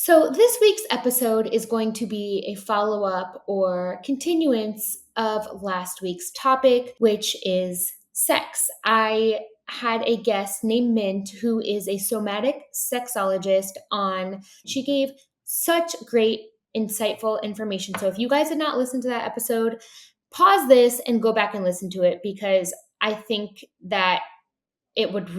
So, this week's episode is going to be a follow up or continuance of last week's topic, which is sex. I had a guest named Mint who is a somatic sexologist on. She gave such great, insightful information. So, if you guys did not listen to that episode, pause this and go back and listen to it because I think that it would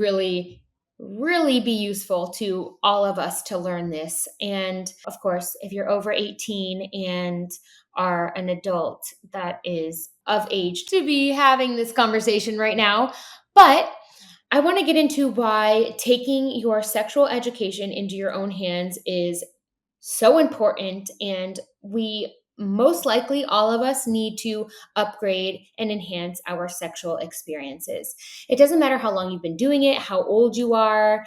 really be useful to all of us to learn this. And of course, if you're over 18 and are an adult that is of age to be having this conversation right now. But I want to get into why taking your sexual education into your own hands is so important. And we most likely, all of us, need to upgrade and enhance our sexual experiences. It doesn't matter how long you've been doing it, how old you are.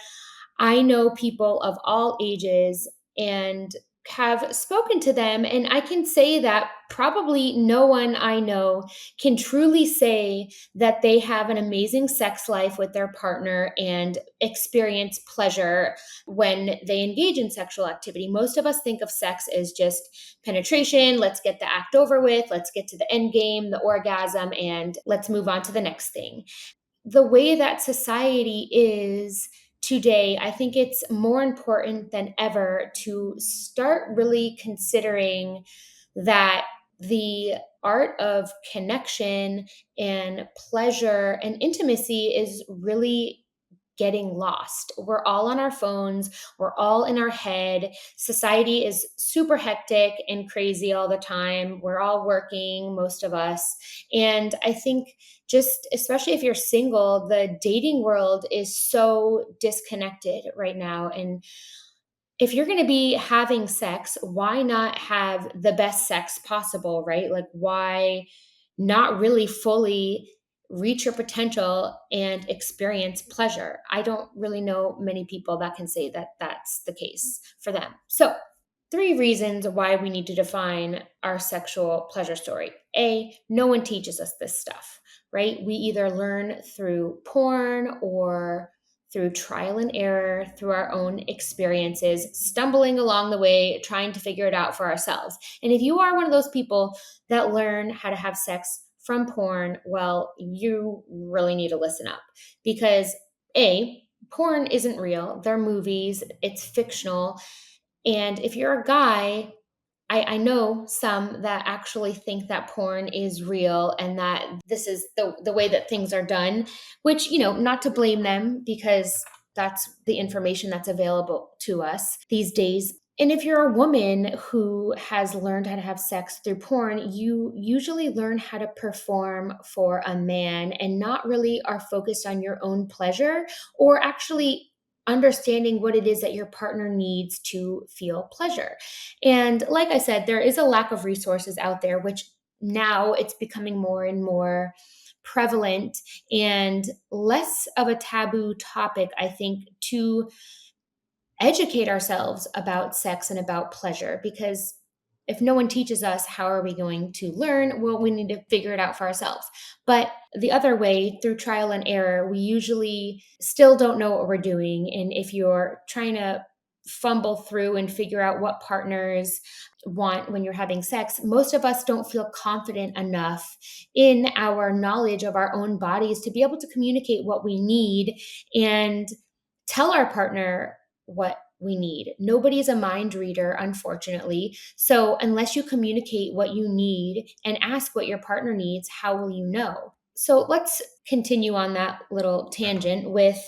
I know people of all ages and have spoken to them, and I can say that probably no one I know can truly say that they have an amazing sex life with their partner and experience pleasure when they engage in sexual activity. Most of us think of sex as just penetration, let's get the act over with, let's get to the end game, the orgasm, and let's move on to the next thing. The way that society is today, I think it's more important than ever to start really considering that the art of connection and pleasure and intimacy is really getting lost. We're all on our phones, we're all in our head. Society is super hectic and crazy all the time. We're all working, most of us. And I think just especially if you're single, the dating world is so disconnected right now. And if you're going to be having sex, why not have the best sex possible, right? Like, why not really fully reach your potential and experience pleasure? I don't really know many people that can say that that's the case for them. So, three reasons why we need to define our sexual pleasure story. A, no one teaches us this stuff, right? We either learn through porn or through trial and error, through our own experiences, stumbling along the way, trying to figure it out for ourselves. And if you are one of those people that learn how to have sex from porn, well, you really need to listen up because A, porn isn't real. They're movies, it's fictional. And if you're a guy, I know some that actually think that porn is real and that this is the way that things are done, which, not to blame them because that's the information that's available to us these days. And if you're a woman who has learned how to have sex through porn, you usually learn how to perform for a man and not really are focused on your own pleasure or actually understanding what it is that your partner needs to feel pleasure. And like I said, there is a lack of resources out there, which now it's becoming more and more prevalent and less of a taboo topic, I think, to educate ourselves about sex and about pleasure. Because if no one teaches us, how are we going to learn? Well, we need to figure it out for ourselves. But the other way, through trial and error, we usually still don't know what we're doing. And if you're trying to fumble through and figure out what partners want when you're having sex, most of us don't feel confident enough in our knowledge of our own bodies to be able to communicate what we need and tell our partner what we need. Nobody's a mind reader, unfortunately. So, unless you communicate what you need and ask what your partner needs, how will you know? So, let's continue on that little tangent with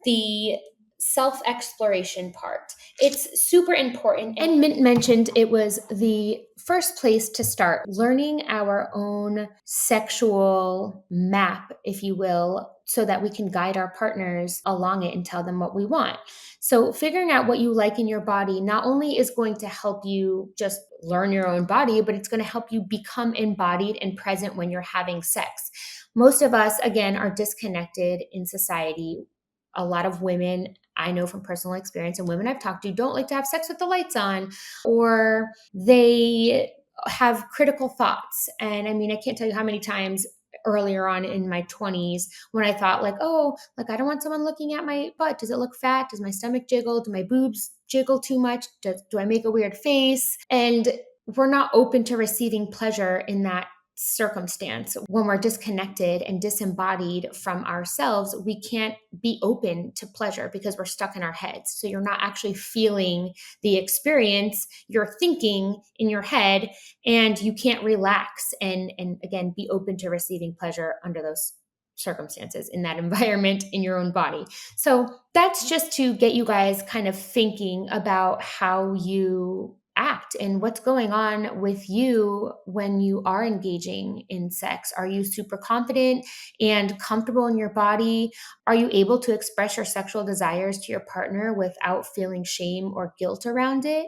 the self exploration part. It's super important. And Mint mentioned it was the first place to start learning our own sexual map, if you will, so that we can guide our partners along it and tell them what we want. So, figuring out what you like in your body not only is going to help you just learn your own body, but it's going to help you become embodied and present when you're having sex. Most of us, again, are disconnected in society. A lot of women, I know from personal experience, and women I've talked to don't like to have sex with the lights on, or they have critical thoughts. And I mean, I can't tell you how many times earlier on in my 20s when I thought like, oh, like I don't want someone looking at my butt. Does it look fat? Does my stomach jiggle? Do my boobs jiggle too much? Do I make a weird face? And we're not open to receiving pleasure in that circumstance. When we're disconnected and disembodied from ourselves, we can't be open to pleasure because we're stuck in our heads. So you're not actually feeling the experience, you're thinking in your head, and you can't relax and again be open to receiving pleasure under those circumstances in that environment in your own body. So that's just to get you guys kind of thinking about how you act and what's going on with you when you are engaging in sex. Are you super confident and comfortable in your body? Are you able to express your sexual desires to your partner without feeling shame or guilt around it?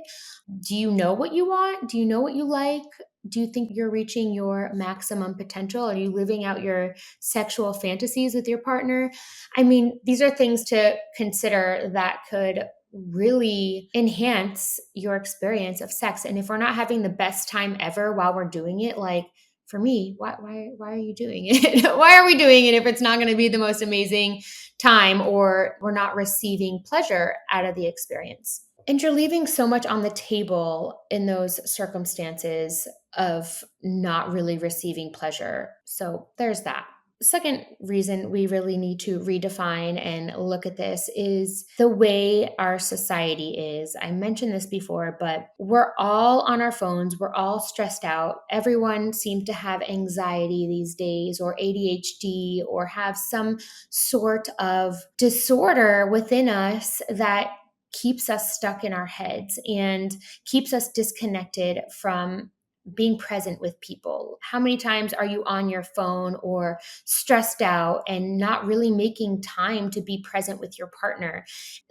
Do you know what you want? Do you know what you like? Do you think you're reaching your maximum potential? Are you living out your sexual fantasies with your partner? I mean, these are things to consider that could really enhance your experience of sex. And if we're not having the best time ever while we're doing it, like for me, why are you doing it? Why are we doing it if it's not going to be the most amazing time or we're not receiving pleasure out of the experience? And you're leaving so much on the table in those circumstances of not really receiving pleasure. So there's that. Second reason we really need to redefine and look at this is the way our society is. I mentioned this before, but we're all on our phones. We're all stressed out. Everyone seems to have anxiety these days or ADHD or have some sort of disorder within us that keeps us stuck in our heads and keeps us disconnected from being present with people. How many times are you on your phone or stressed out and not really making time to be present with your partner?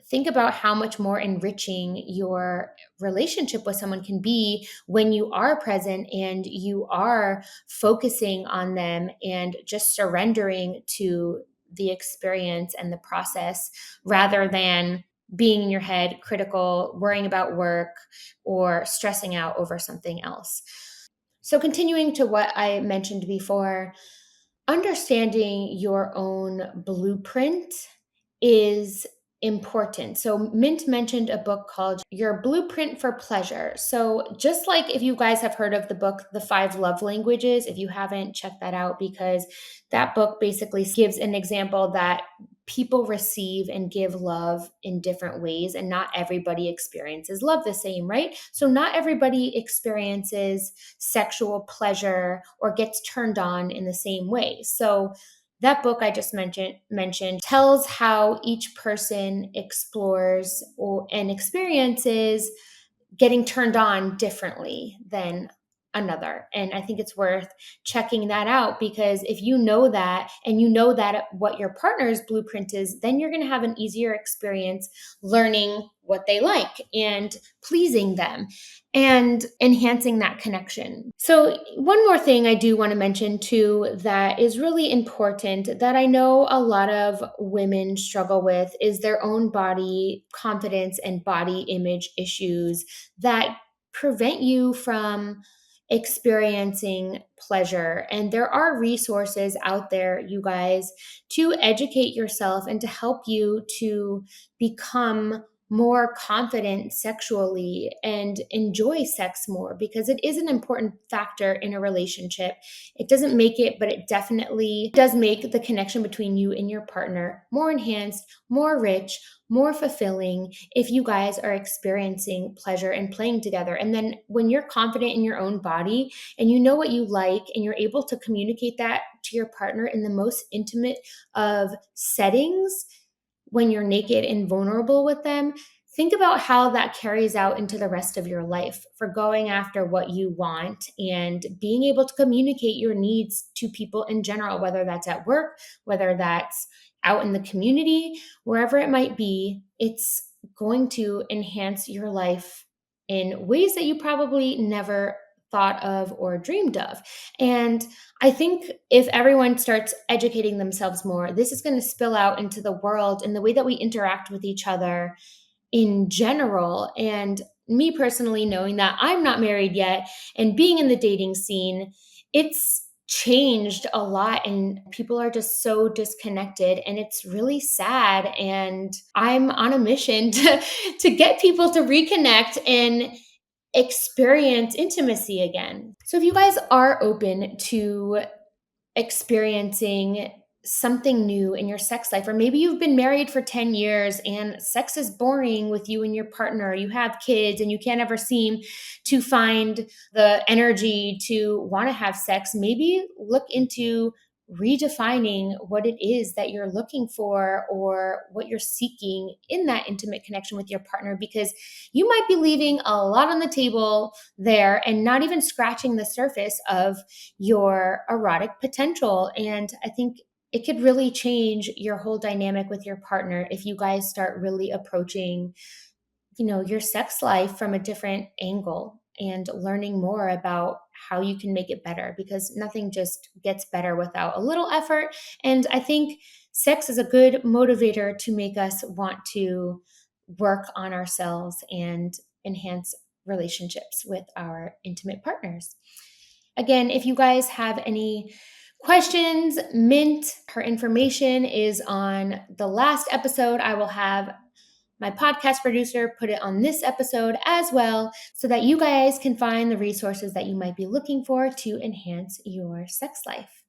Think about how much more enriching your relationship with someone can be when you are present and you are focusing on them and just surrendering to the experience and the process rather than being in your head, critical, worrying about work, or stressing out over something else. So, continuing to what I mentioned before, understanding your own blueprint is important. So, Mint mentioned a book called Your Blueprint for Pleasure. So, just like if you guys have heard of the book, The Five Love Languages, if you haven't, check that out because that book basically gives an example that people receive and give love in different ways, and not everybody experiences love the same, right? So, not everybody experiences sexual pleasure or gets turned on in the same way. So, that book I just mentioned tells how each person explores and experiences getting turned on differently than another. And I think it's worth checking that out because if you know that and you know that what your partner's blueprint is, then you're going to have an easier experience learning what they like and pleasing them and enhancing that connection. So, one more thing I do want to mention too that is really important that I know a lot of women struggle with is their own body confidence and body image issues that prevent you from experiencing pleasure. And there are resources out there, you guys, to educate yourself and to help you to become more confident sexually and enjoy sex more because it is an important factor in a relationship. It doesn't make it, but it definitely does make the connection between you and your partner more enhanced, more rich, more fulfilling if you guys are experiencing pleasure and playing together. And then when you're confident in your own body and you know what you like and you're able to communicate that to your partner in the most intimate of settings, when you're naked and vulnerable with them, think about how that carries out into the rest of your life for going after what you want and being able to communicate your needs to people in general, whether that's at work, whether that's out in the community, wherever it might be. It's going to enhance your life in ways that you probably never thought of or dreamed of. And I think if everyone starts educating themselves more, this is going to spill out into the world and the way that we interact with each other in general. And me personally, knowing that I'm not married yet and being in the dating scene, it's changed a lot and people are just so disconnected, and it's really sad, and I'm on a mission to get people to reconnect and experience intimacy again. So if you guys are open to experiencing something new in your sex life, or maybe you've been married for 10 years and sex is boring with you and your partner, you have kids and you can't ever seem to find the energy to want to have sex, maybe look into redefining what it is that you're looking for or what you're seeking in that intimate connection with your partner, because you might be leaving a lot on the table there and not even scratching the surface of your erotic potential. And I think it could really change your whole dynamic with your partner if you guys start really approaching, your sex life from a different angle and learning more about how you can make it better, because nothing just gets better without a little effort. And I think sex is a good motivator to make us want to work on ourselves and enhance relationships with our intimate partners. Again, if you guys have any questions, Mint, her information is on the last episode. I will have my podcast producer put it on this episode as well, so that you guys can find the resources that you might be looking for to enhance your sex life.